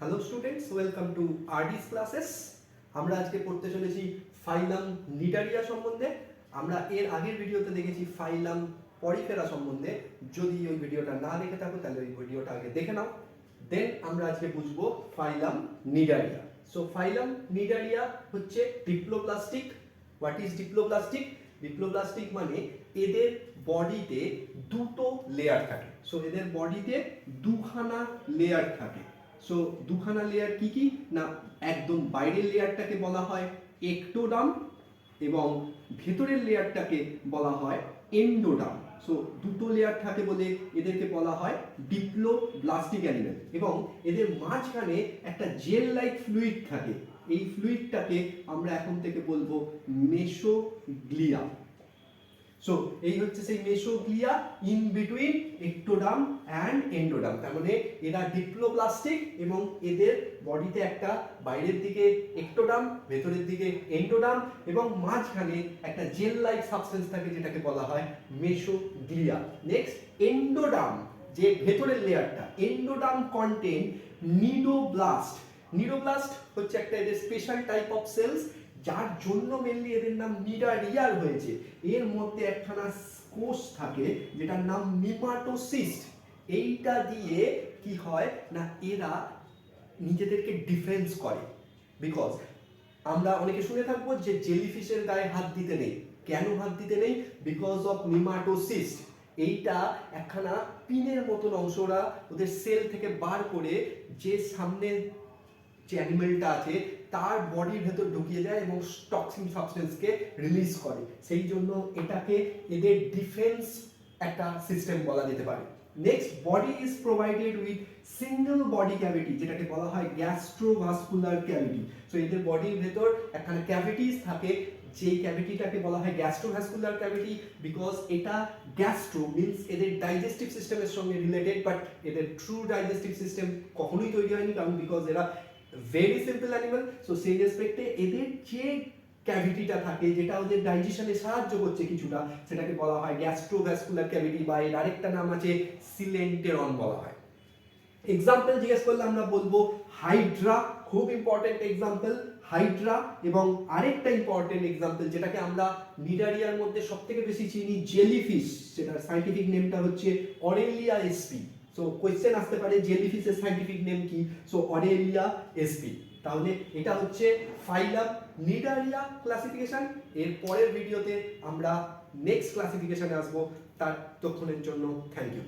Hello students, welcome to RD's classes. আমরা আজকে পড়তে চলেছি ফাইলাম নিডারিয়া সম্বন্ধে। আমরা এর আগের ভিডিওতে দেখেছি ফাইলাম পরিফেরা সম্বন্ধে। যদি ওই ভিডিওটা না দেখে থাকো তাহলে ওই ভিডিওটা আগে দেখে নাও, দেন আমরা আজকে বুঝবো ফাইলাম নিডারিয়া। সো ফাইলাম নিডারিয়া হচ্ছে ডিপ্লোপ্লাস্টিক। What is ডিপ্লোপ্লাস্টিক? ডিপ্লোপ্লাস্টিক মানে এদের বডিতে দুটো লেয়ার থাকে। সো এদের বডিতে দুখানা লেয়ার থাকে। সো দুখানা লেয়ার কি কি না, একদম বাইরের লেয়ারটাকে বলা হয় একটোডার্ম এবং ভেতরের লেয়ারটাকে বলা হয় এন্ডোডার্ম। সো দুটো লেয়ার থাকে বলে এদেরকে বলা হয় ডিপ্লোব্লাস্টিক অ্যানিমেল। এবং এদের মাঝখানে একটা জেল লাইক ফ্লুইড থাকে। এই ফ্লুইডটাকে আমরা এখন থেকে বলবো মেসোগ্লিয়া। সো এই হচ্ছে সেই mesoglea in between ectoderm and endoderm. তার মানে এরা ডিপ্লোপ্লাস্টিক এবং এদের বডিতে একটা বাইরের দিকে একটোডার্ম, ভেতরের দিকে এন্ডোডার্ম এবং মাঝখানে একটা জেল লাইক সাবস্টেন্স থাকে যেটাকে বলা হয় মেসোগ্লিয়া। নেক্সট এন্ডোডার্ম, যে ভেতরের লেয়ারটা, এন্ডোডার্ম কন্টেন নিডোব্লাস্ট। নিডোব্লাস্ট হচ্ছে একটা এদের স্পেশাল টাইপ অফ সেলস, যার জন্য মেনলি এদের নাম নিডারিয়ার হয়েছে। এর মধ্যে একখানা কোষ থাকে যেটার নাম নিমাটোসিস্ট। এইটা দিয়ে কি হয় না, এরা নিজেদেরকে ডিফেন্স করে। বিকজ আমরা অনেকে শুনে থাকবো যে জেলিফিশের গায়ে হাত দিতে নেই। কেন হাত দিতে নেই? Because of nematocyst. এইটা একখানা পিনের মতন অংশ ওরা ওদের সেল থেকে বার করে যে সামনের যে অ্যানিমেলটা আছে তার বডির ভেতর ঢুকিয়ে যায় এবং টক্সিন সাবস্টেন্সকে রিলিজ করে। সেই জন্য এটাকে এদের ডিফেন্স একটা সিস্টেম বলা যেতে পারে। Next, body is provided with single body cavity, যেটাকে বলা হয় গ্যাস্ট্রোভাস্কুলার ক্যাভিটি। সো এদের বডির ভেতর একখানা ক্যাভিটিস থাকে, যে ক্যাভিটিটাকে বলা হয় গ্যাস্ট্রোভাস্কুলার ক্যাভিটি। বিকজ এটা গ্যাস্ট্রো মিন্স এদের ডাইজেস্টিভ সিস্টেমের সঙ্গে রিলেটেড, বাট এদের ট্রু ডাইজেস্টিভ সিস্টেম কখনোই তৈরি হয়নি, কারণ বিকজ এরা ভেরি সিম্পল অ্যানিমাল। সো সেই রেসপেক্টে এদের যে ক্যাভিটিটা থাকে যেটা ওদের ডাইজেশনে সাহায্য করছে কিছুটা, সেটাকে বলা হয় গ্যাস্ট্রোভাস্কুলার ক্যাভিটি, বা এর আরেকটা নাম আছে সিলেন্টেরন বলা হয়। এক্সাম্পল জিজ্ঞেস করলে আমরা বলবো হাইড্রা, খুব ইম্পর্টেন্ট এক্সাম্পল হাইড্রা। এবং আরেকটা ইম্পর্টেন্ট এক্সাম্পল যেটাকে আমরা নিডারিয়ার মধ্যে সবথেকে বেশি চিনি, জেলিফিশ, সেটার সাইন্টিফিক নেমটা হচ্ছে অরেলিয়া এসপি। সো কোয়েশ্চেন আসতে পারে জেলিফিশের সাইন্টিফিক নেম কি? So Aurelia SP. তাহলে এটা হচ্ছে ফাইলাম নিডারিয়া ক্লাসিফিকেশন। এর পরের ভিডিওতে আমরা নেক্সট ক্লাসিফিকেশনে আসবো। তার ততক্ষণের জন্য থ্যাংক ইউ।